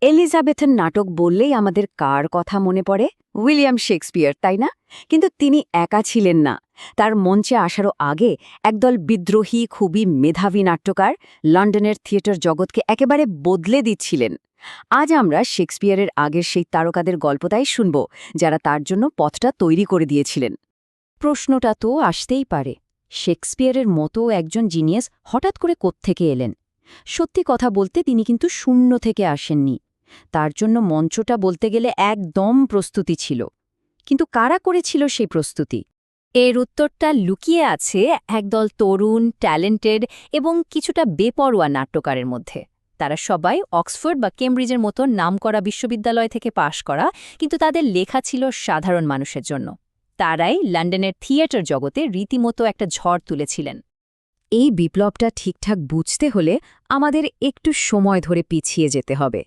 এলিজাবেথের নাটক বললেই আমাদের কার কথা মনে পড়ে? উইলিয়াম শেক্সপিয়ার, তাই না? কিন্তু তিনি একা ছিলেন না। তার মঞ্চে আসারও আগে একদল বিদ্রোহী, খুবই মেধাবী নাট্যকার লন্ডনের থিয়েটার জগৎকে একেবারে বদলে দিচ্ছিলেন। আজ আমরা শেক্সপিয়ারের আগের সেই তারকাদের গল্পটাই শুনব, যারা তার জন্য পথটা তৈরি করে দিয়েছিলেন। প্রশ্নটা তো আসতেই পারে, শেক্সপিয়ারের মতো একজন জিনিয়াস হঠাৎ করে কোত্থেকে এলেন? সত্যি কথা বলতে তিনি কিন্তু শূন্য থেকে আসেননি। তার জন্য মঞ্চটা বলতে গেলে একদম প্রস্তুতি ছিল। কিন্তু কারা করেছিল সেই প্রস্তুতি? এর উত্তরটা লুকিয়ে আছে একদল তরুণ, ট্যালেন্টেড এবং কিছুটা বেপরোয়া নাট্যকারের মধ্যে। তারা সবাই অক্সফোর্ড বা কেমব্রিজের মতো নামকরা বিশ্ববিদ্যালয় থেকে পাশ করা, কিন্তু তাদের লেখা ছিল সাধারণ মানুষের জন্য। তারাই লন্ডনের থিয়েটার জগতে রীতিমতো একটা ঝড় তুলেছিলেন। এই বিপ্লবটা ঠিকঠাক বুঝতে হলে আমাদের একটু সময় ধরে পিছিয়ে যেতে হবে।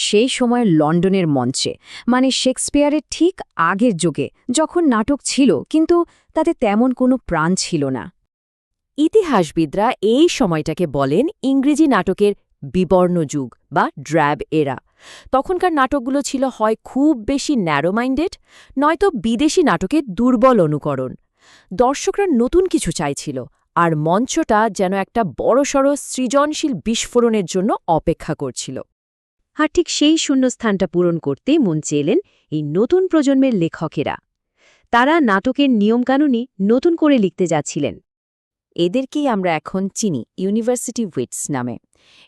সেই সময় লন্ডনের মঞ্চে, মানে শেক্সপিয়ারের ঠিক আগের যুগে, যখন নাটক ছিল কিন্তু তাতে তেমন কোনো প্রাণ ছিল না। ইতিহাসবিদরা এই সময়টাকে বলেন ইংরেজি নাটকের বিবর্ণ যুগ বা ড্র্যাব এরা। তখনকার নাটকগুলো ছিল হয় খুব বেশি ন্যারো মাইন্ডেড, নয়তো বিদেশি নাটকের দুর্বল অনুকরণ। দর্শকরা নতুন কিছু চাইছিল, আর মঞ্চটা যেন একটা বড়সড় সৃজনশীল বিস্ফোরণের জন্য অপেক্ষা করছিল। আর ঠিক সেই শূন্যস্থানটা পূরণ করতেই মঞ্চে এলেন এই নতুন প্রজন্মের লেখকেরা। তারা নাটকের নিয়মকানুনই নতুন করে লিখতে যাচ্ছিলেন। এদেরকেই আমরা এখন চিনি ইউনিভার্সিটি উইটস নামে।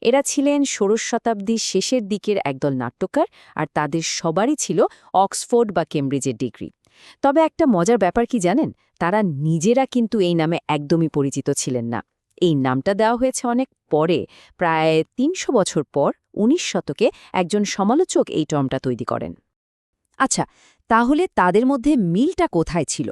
এরা ছিলেন ১৬শ শতাব্দীর শেষের দিকের একদল নাট্যকার, আর তাদের সবারই ছিল অক্সফোর্ড বা কেমব্রিজের ডিগ্রি। তবে একটা মজার ব্যাপার কি জানেন? তারা নিজেরা কিন্তু এই নামে একদমই পরিচিত ছিলেন না। এই নামটা দেওয়া হয়েছে অনেক পরে, প্রায় ৩০০ বছর পর ১৯ শতকে একজন সমালোচক এই টর্মটা তৈরি করেন। আচ্ছা, তাহলে তাদের মধ্যে মিলটা কোথায় ছিল?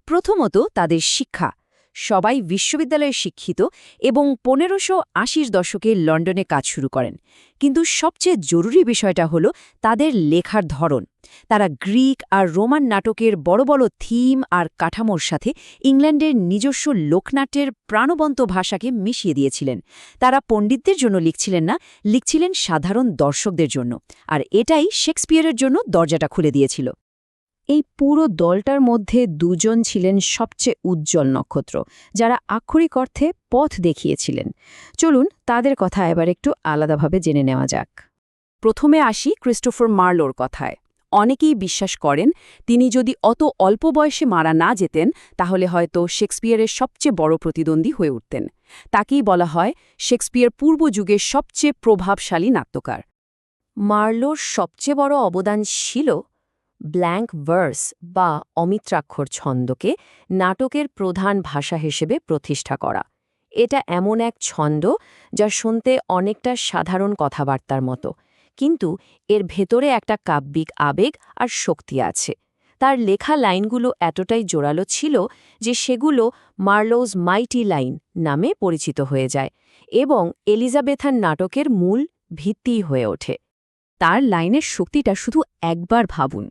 প্রথমত তাদের শিক্ষা। সবাই বিশ্ববিদ্যালয়ে শিক্ষিত এবং ১৫৮০ দশকে লন্ডনে কাজ শুরু করেন। কিন্তু সবচেয়ে জরুরি বিষয়টা হলো তাদের লেখার ধরন। তারা গ্রিক আর রোমান নাটকের বড় বড় থিম আর কাঠামোর সাথে ইংল্যান্ডের নিজস্ব লোকনাট্যের প্রাণবন্ত ভাষাকে মিশিয়ে দিয়েছিলেন। তারা পণ্ডিতদের জন্য লিখছিলেন না, লিখছিলেন সাধারণ দর্শকদের জন্য। আর এটাই শেক্সপিয়ারের জন্য দরজাটা খুলে দিয়েছিল। এই পুরো দলটার মধ্যে দুজন ছিলেন সবচেয়ে উজ্জ্বল নক্ষত্র, যারা আক্ষরিক অর্থে পথ দেখিয়েছিলেন। চলুন তাদের কথা এবার একটু আলাদাভাবে জেনে নেওয়া যাক। প্রথমে আসি ক্রিস্টোফার মার্লোর কথায়। অনেকেই বিশ্বাস করেন তিনি যদি অত অল্প বয়সে মারা না যেতেন, তাহলে হয়তো শেক্সপিয়ারের সবচেয়ে বড় প্রতিদ্বন্দ্বী হয়ে উঠতেন। তাকেই বলা হয় শেক্সপিয়ার পূর্ব যুগের সবচেয়ে প্রভাবশালী নাট্যকার। মার্লোর সবচেয়ে বড় অবদান ছিল ব্ল্যাঙ্ক ভার্স বা অমিত্রাক্ষর ছন্দকে নাটকের প্রধান ভাষা হিসেবে প্রতিষ্ঠা করা। এটা এমন এক ছন্দ যা শুনতে অনেকটা সাধারণ কথাবার্তার মতো, কিন্তু এর ভেতরে একটা কাব্যিক আবেগ আর শক্তি আছে। তার লেখা লাইনগুলো এতটাই জোরালো ছিল যে সেগুলো মার্লোজ মাইটি লাইন নামে পরিচিত হয়ে যায় এবং এলিজাবেথার নাটকের মূল ভিত্তি হয়ে ওঠে। তার লাইনের শক্তিটা শুধু একবার ভাবুন।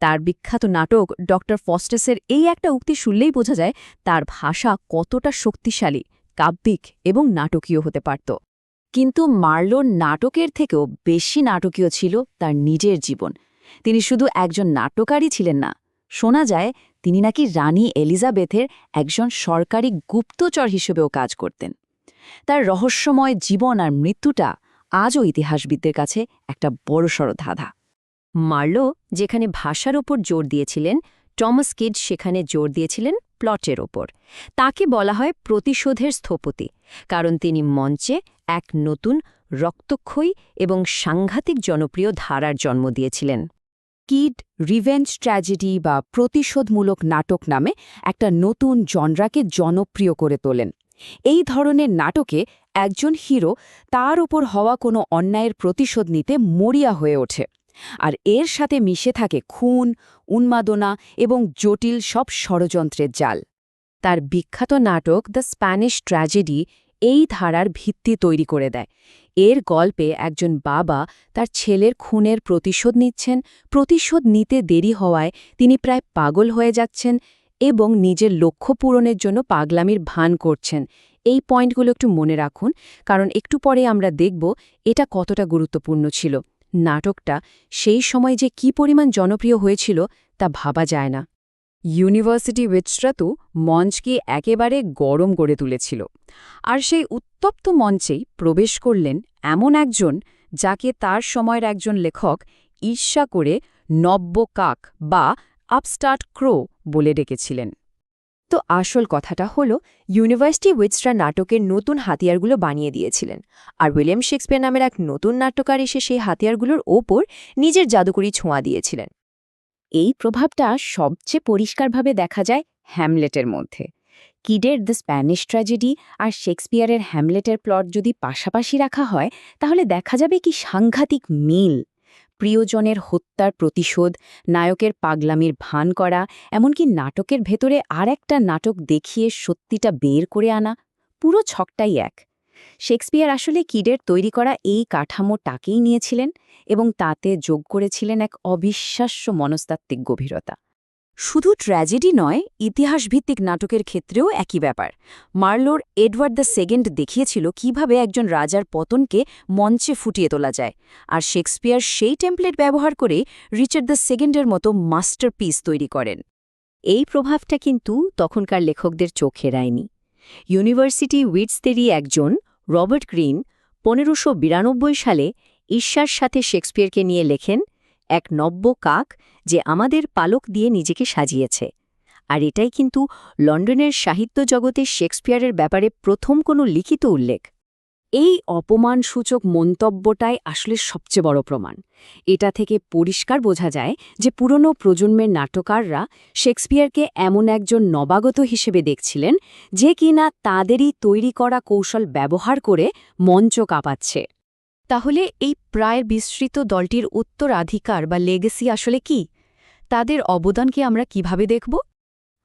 তার বিখ্যাত নাটক ডক্টর ফস্টাসের এই একটা উক্তি শুনলেই বোঝা যায় তার ভাষা কতটা শক্তিশালী, কাব্যিক এবং নাটকীয় হতে পারত। কিন্তু মার্লোর নাটকের থেকেও বেশি নাটকীয় ছিল তার নিজের জীবন। তিনি শুধু একজন নাট্যকারই ছিলেন না, শোনা যায় তিনি নাকি রানী এলিজাবেথের একজন সরকারি গুপ্তচর হিসেবেও কাজ করতেন। তার রহস্যময় জীবন আর মৃত্যুটা আজও ইতিহাসবিদদের কাছে একটা বড়সড় ধাঁধা। মার্লো যেখানে ভাষার ওপর জোর দিয়েছিলেন, টমাস কিড সেখানে জোর দিয়েছিলেন প্লটের ওপর। তাকে বলা হয় প্রতিশোধের স্থপতি, কারণ তিনি মঞ্চে এক নতুন, রক্তক্ষয়ী এবং সাংঘাতিক জনপ্রিয় ধারার জন্ম দিয়েছিলেন। কিড রিভেঞ্জ ট্র্যাজেডি বা প্রতিশোধমূলক নাটক নামে একটা নতুন জনরাকে জনপ্রিয় করে তোলেন। এই ধরনের নাটকে একজন হিরো তার ওপর হওয়া কোনো অন্যায়ের প্রতিশোধ নিতে মরিয়া হয়ে ওঠে, আর এর সাথে মিশে থাকে খুন, উন্মাদনা এবং জটিল সব ষড়যন্ত্রের জাল। তার বিখ্যাত নাটক দ্য স্প্যানিশ ট্র্যাজেডি এই ধারার ভিত্তি তৈরি করে দেয়। এর গল্পে একজন বাবা তার ছেলের খুনের প্রতিশোধ নিচ্ছেন, প্রতিশোধ নিতে দেরি হওয়ায় তিনি প্রায় পাগল হয়ে যাচ্ছেন এবং নিজের লক্ষ্য পূরণের জন্য পাগলামির ভান করছেন। এই পয়েন্টগুলো একটু মনে রাখুন, কারণ একটু পরে আমরা দেখব এটা কতটা গুরুত্বপূর্ণ ছিল। নাটকটা সেই সময় যে কী পরিমাণ জনপ্রিয় হয়েছিল তা ভাবা যায় না। ইউনিভার্সিটি উইটসরা তো মঞ্চকে একেবারে গরম করে তুলেছিল। আর সেই উত্তপ্ত মঞ্চেই প্রবেশ করলেন এমন একজন যাকে তার সময়ের একজন লেখক ঈর্ষা করে নব্য কাক বা আপস্টার্ট ক্রো বলে ডেকেছিলেন। তো আসল কথাটা হলো ইউনিভার্সিটি উইটসরা নাটকের নতুন হাতিয়ারগুলো বানিয়ে দিয়েছিলেন, আর উইলিয়াম শেক্সপিয়ার নামের এক নতুন নাট্যকার এসে সেই হাতিয়ারগুলোর ওপর নিজের জাদুকরি ছোঁয়া দিয়েছিলেন। এই প্রভাবটা সবচেয়ে পরিষ্কারভাবে দেখা যায় হ্যামলেটের মধ্যে। কিডের দ্য স্প্যানিশ ট্র্যাজেডি আর শেক্সপিয়ারের হ্যামলেটের প্লট যদি পাশাপাশি রাখা হয় তাহলে দেখা যাবে কি সাংঘাতিক মিল। প্রিয়জনের হত্যার প্রতিশোধ, নায়কের পাগলামির ভান করা, এমনকি নাটকের ভেতরে আর একটা নাটক দেখিয়ে সত্যিটা বের করে আনা, পুরো ছকটাই এক। শেক্সপিয়ার আসলে কিডের তৈরি করা এই কাঠামোটাকেই নিয়েছিলেন এবং তাতে যোগ করেছিলেন এক অবিশ্বাস্য মনস্তাত্ত্বিক গভীরতা। শুধু ট্র্যাজেডি নয়, ইতিহাসভিত্তিক নাটকের ক্ষেত্রেও একই ব্যাপার। মার্লোর এডওয়ার্ড দ্য সেকেন্ড দেখিয়েছিল কিভাবে একজন রাজার পতনকে মঞ্চে ফুটিয়ে তোলা যায়, আর শেক্সপিয়ার সেই টেমপ্লেট ব্যবহার করে রিচার্ড দ্য সেকেন্ডের মতো মাস্টারপিস তৈরি করেন। এই প্রভাবটা কিন্তু তখনকার লেখকদের চোখ এড়ায়নি। ইউনিভার্সিটি উইটসদেরই একজন রবার্ট গ্রিন ১৫৯২ সালে ঈর্ষার সাথে শেক্সপিয়ারকে নিয়ে লেখেন এক নব্য কাক যে আমাদের পালক দিয়ে নিজেকে সাজিয়েছে। আর এটাই কিন্তু লন্ডনের সাহিত্য জগতে শেক্সপিয়ারের ব্যাপারে প্রথম কোনো লিখিত উল্লেখ। এই অপমানসূচক মন্তব্যটাই আসলে সবচেয়ে বড় প্রমাণ। এটা থেকে পরিষ্কার বোঝা যায় যে পুরনো প্রজন্মের নাট্যকাররা শেক্সপিয়ারকে এমন একজন নবাগত হিসেবে দেখছিলেন যে কিনা তাদেরই তৈরি করা কৌশল ব্যবহার করে মঞ্চ কাঁপাচ্ছে। তাহলে এই প্রায় বিস্তৃত দলটির উত্তরাধিকার বা লেগেসি আসলে কি? তাদের অবদানকে আমরা কিভাবে দেখব?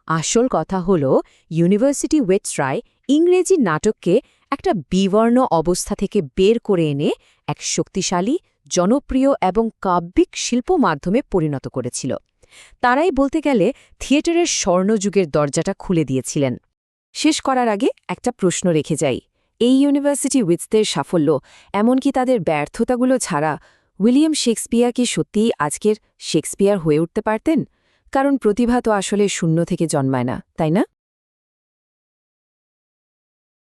আসল কথা হল ইউনিভার্সিটি উইটসরাই ইংরেজি নাটককে একটা বিবর্ণ অবস্থা থেকে বের করে এনে এক শক্তিশালী, জনপ্রিয় এবং কাব্যিক শিল্প মাধ্যমে পরিণত করেছিল। তারাই বলতে গেলে থিয়েটারের স্বর্ণযুগের দরজাটা খুলে দিয়েছিলেন। শেষ করার আগে একটা প্রশ্ন রেখে যাই। এই ইউনিভার্সিটি উইটসদের সাফল্য, এমনকি তাদের ব্যর্থতাগুলো ছাড়া উইলিয়াম শেক্সপিয়ার কি সত্যিই আজকের শেক্সপিয়ার হয়ে উঠতে পারতেন? কারণ প্রতিভা তো আসলে শূন্য থেকে জন্মায় না, তাই না?